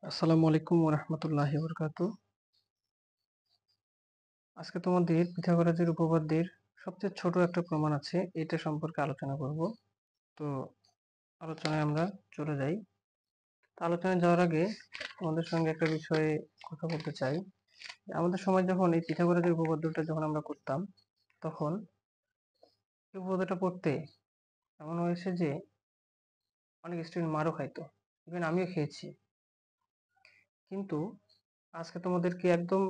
আসসালামু আলাইকুম ওয়া রাহমাতুল্লাহি ওয়া বারাকাতুহু। আজকে তোমাদের পিথাগোরাসের উপপাদ্যের সবচেয়ে ছোট একটা প্রমাণ আছে, এটা সম্পর্কে আলোচনা করব। তো আলোচনায় আমরা চলে যাই। তো আলোচনায় যাওয়ার আগে তোমাদের সঙ্গে একটা বিষয়ে কথা বলতে চাই। আমাদের সময় যখন এই পিথাগোরাসের উপপাদ্যটা যখন আমরা করতাম, তখন এই উপপাদ্যটা পড়তে এমন হয়েছে যে অনেক স্টুডেন্ট মারও খাইতো। ইভেন আমিও খেয়েছি। কিন্তু আজকে তোমাদেরকে একদম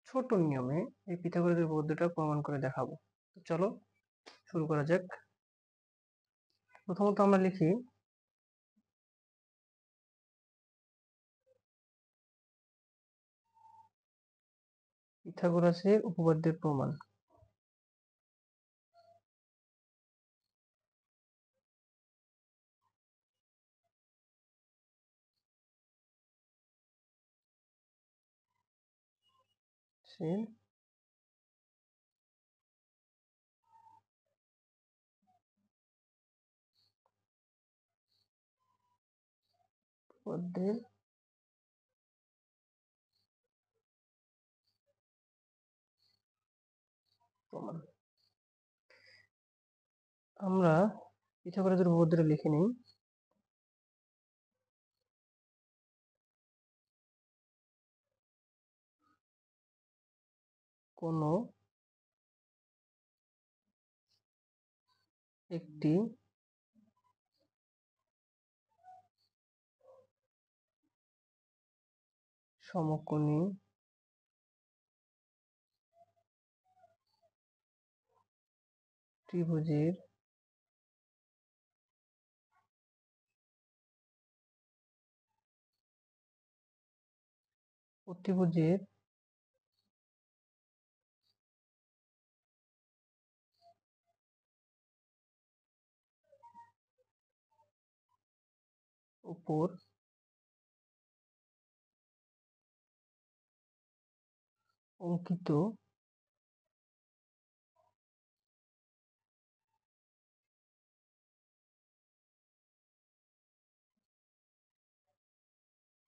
ছোট নিয়মে এই পিথাগোরাসের উপপাদ্যটা প্রমাণ করে দেখাবো। তো চলো শুরু করা যাক। প্রথমত আমরা লিখি পিথাগোরাসের উপপাদ্যের প্রমাণ। সে উপপাদ্যের প্রমাণ। আমরা পিথাগোরাসের উপপাদ্যটা লিখে নিই। কোনো একটি সমকোণী ত্রিভুজের অতিভুজের উপর অঙ্কিত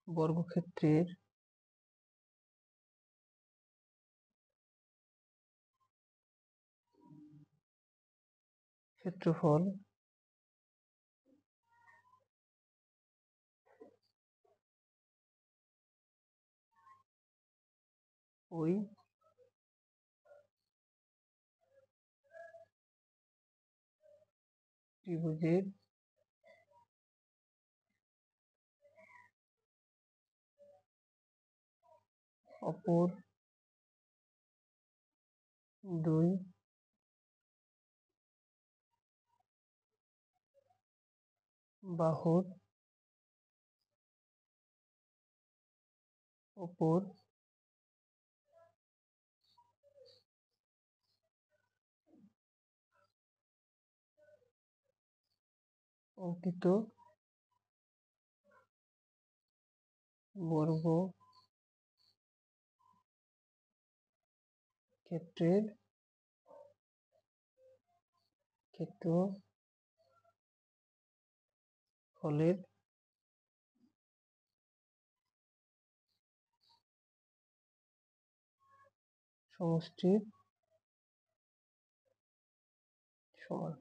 বর্গক্ষেত্রের ক্ষেত্রফল ওই ত্রিভুজের অপর দুই বাহুর উপর অঙ্কিত বর্গক্ষেত্রের ক্ষেত্রফলের সমষ্টির সমান।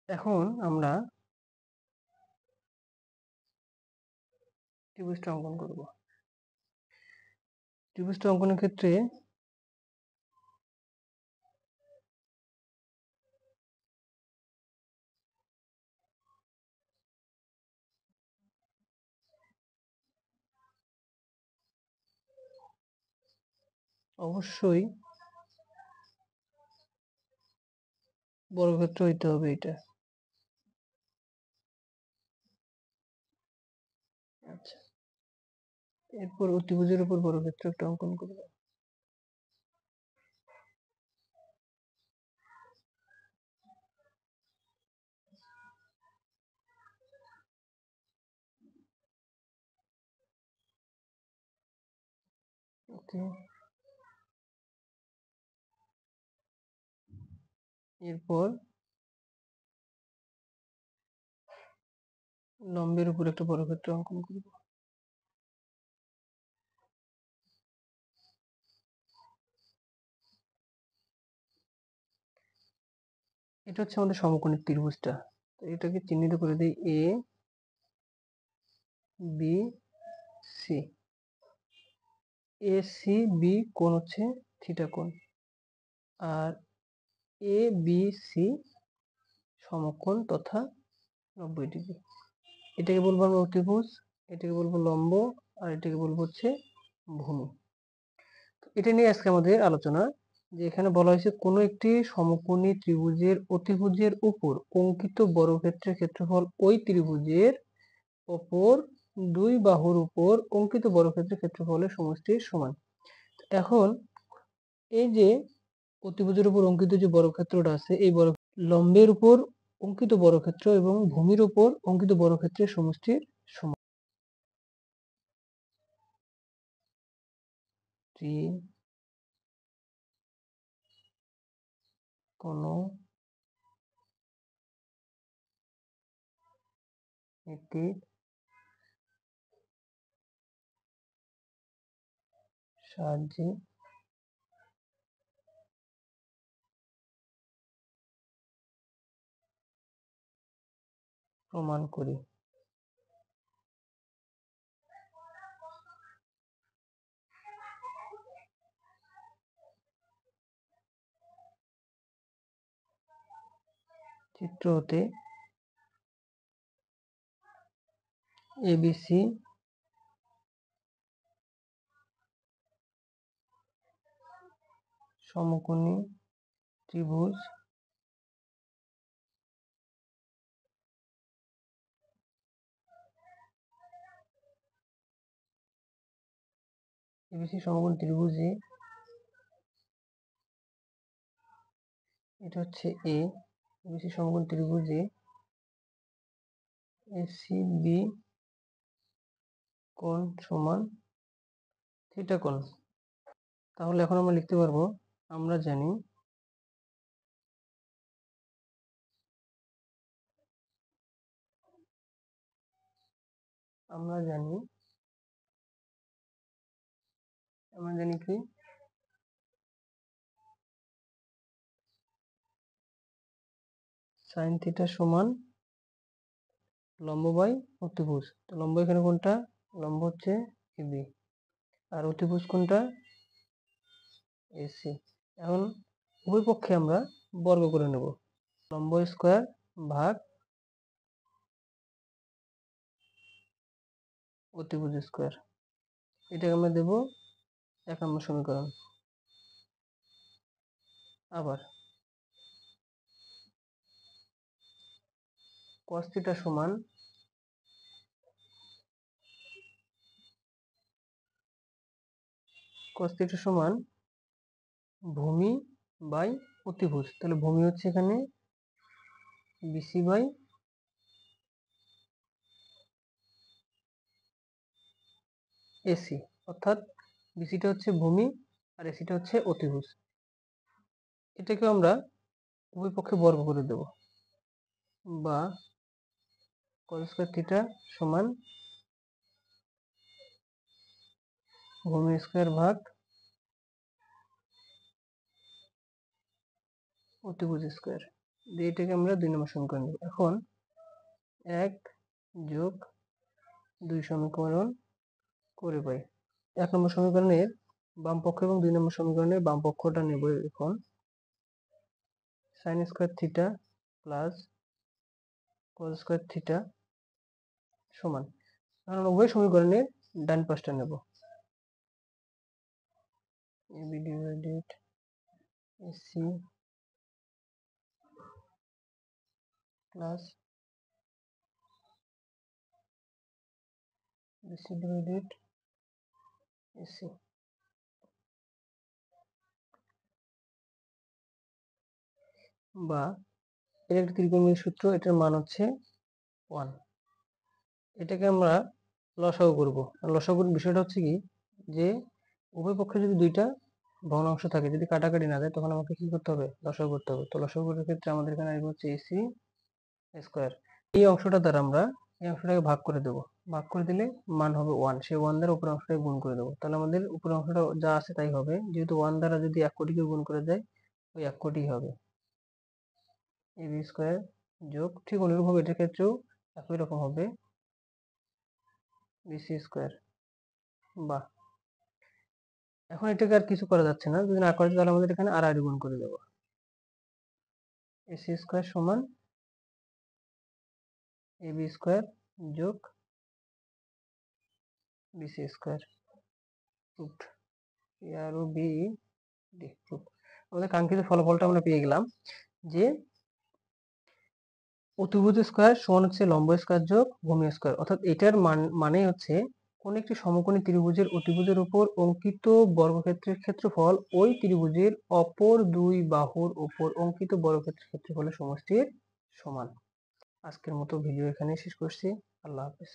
এখন আমরা ত্রিভুজটা অঙ্কন করব। ত্রিভুজটা অঙ্কনের ক্ষেত্রে অবশ্যই বর্গক্ষেত্র হইতে হবে এটা। আচ্ছা, এরপর অতিভুজের উপর বর্গক্ষেত্র একটা অঙ্কন করব। ওকে, এরপর লম্বের উপর একটা বর্গক্ষেত্র অঙ্কন করব। এটা হচ্ছে আমাদের সমকোণী ত্রিভুজটা। তো এটাকে চিহ্নিত করে দিই A B C. A C B কোণ হচ্ছে থিটা কোণ, আর এ বি সি সমকোণ তথা 90 ডিগ্রি। এটাকে বলবো আমরা অতিভুজ, এটাকে বলবো লম্ব, আর এটাকে বলবো হচ্ছে ভূমি। এটা নিয়ে আজকে আমাদের আলোচনা, যে এখানে বলা হয়েছে কোনো একটি সমকোণী ত্রিভুজের অতিভুজের উপর অঙ্কিত বর্গক্ষেত্রের ক্ষেত্রফল ওই ত্রিভুজের অপর দুই বাহুর উপর অঙ্কিত বর্গক্ষেত্রের ক্ষেত্রফলের সমষ্টির সমান। এখন এই যে অতিভুজের উপর অঙ্কিত যে বর্গক্ষেত্রটা আছে, এই লম্বের উপর অঙ্কিত বর্গক্ষেত্র এবং ভূমির উপর অঙ্কিত বর্গক্ষেত্রের সমষ্টির সমান। কোনো একটি সাহায্যে প্রমাণ করি। চিত্র হতে এবিসি সমকোণী ত্রিভুজ এবিসি সমকোণী ত্রিভুজে এটা হচ্ছে এ, এবিসি সমকোণী ত্রিভুজে এসি বি কোণ সমান থিটা কোণ। তাহলে এখন আমরা লিখতে পারবো, আমরা জানি আমরা জানি কি সাইন থিটা সমান লম্ব বাই অতিভুজ। তো লম্ব এখানে কোনটা? লম্ব হচ্ছে এবি, আর অতিভুজ কোনটা? এসি। এখন উভয় পক্ষে আমরা বর্গ করে নেব। লম্ব স্কয়ার ভাগ অতিভুজ স্কয়ার, এটাকে আমরা দেব 1 নম্বর সমীকরণ। আবার cos থিটা সমান ভূমি বাই অতিভুজ। তাহলে ভূমি হচ্ছে এখানে বিসি বাই এসি, অর্থাৎ বিসিটা হচ্ছে ভূমি আর এসিটা হচ্ছে অতিভুজ। এটাকে আমরা উভয় পক্ষে বর্গ করে দেব, বা cos স্কয়ার থিটা সমান ভূমি স্কয়ার ভাগ অতিভুজ স্কয়ার দিয়ে এটাকে আমরা 2 নম্বর সমীকরণ দেব। এখন 1 যোগ 2 সমীকরণ করে পাই। 1 নম্বর সমীকরণের বাম পক্ষ এবং 2 নম্বর সমীকরণের বাম পক্ষটা নেব। এখন sine square theta plus cos square theta সমান, কারণ উভয় সমীকরণের ডান পাশটা নেব। AB divided AC plus BC divided AC. বা এর একটা ত্রিকোণমিতিক সূত্র, এটার মান হচ্ছে 1। এটাকে আমরা লসাগু করব। লসাগুর বিষয়টা হচ্ছে কি, যে উভয় পক্ষে যদি দুইটা ভগ্নাংশ থাকে, যদি কাটাকাটি না যায়, তখন আমাকে কি করতে হবে? লসাগু করতে হবে। তো লসাগুর ক্ষেত্রে আমাদের এখানে আসবে হচ্ছে এসি স্কয়ার। এই অংশটা দ্বারা আমরা এই অংশটাকে ভাগ করে দেবো, ভাগ করে দিলে মান হবে 1, সেই 1 দ্বারা উপরের অংশটাকে গুণ করে দেবো, তাহলে আমাদের উপরের অংশটা যা আছে তাই হবে, যেহেতু 1 দ্বারা যদি 1 কোটিকে গুণ করে দেয় ওই 1 কোটি হবে। ab স্কয়ার যোগ, ঠিক অনুরূপভাবে এটার ক্ষেত্রেও একই রকম হবে bc স্কয়ার। বাহ, এখন এটাকে আর কিছু করা যাচ্ছে না, যদি না করা যায় তাহলে আমাদের এখানে আর গুণ করে দেবো, ac স্কয়ার সমান ab স্কয়ার যোগ bc স্কয়ার রুট আর ও বি ডি রুট। আমাদের কাঙ্ক্ষিত ফলাফলটা আমরা পেয়ে গেলাম যে অতিভুজ স্কয়ার সমান হচ্ছে লম্ব স্কয়ার যোগ ভূমি স্কয়ার, অর্থাৎ এটার মানে হচ্ছে কোন একটি সমকোণী ত্রিভুজের অতিভুজের উপর অঙ্কিত বর্গক্ষেত্রের ক্ষেত্রফল ওই ত্রিভুজের অপর দুই বাহুর উপর অঙ্কিত বর্গক্ষেত্রের ক্ষেত্রফলের সমষ্টির সমান। আজকের মতো ভিডিও এখানেই শেষ করছি। আল্লাহ হাফেজ।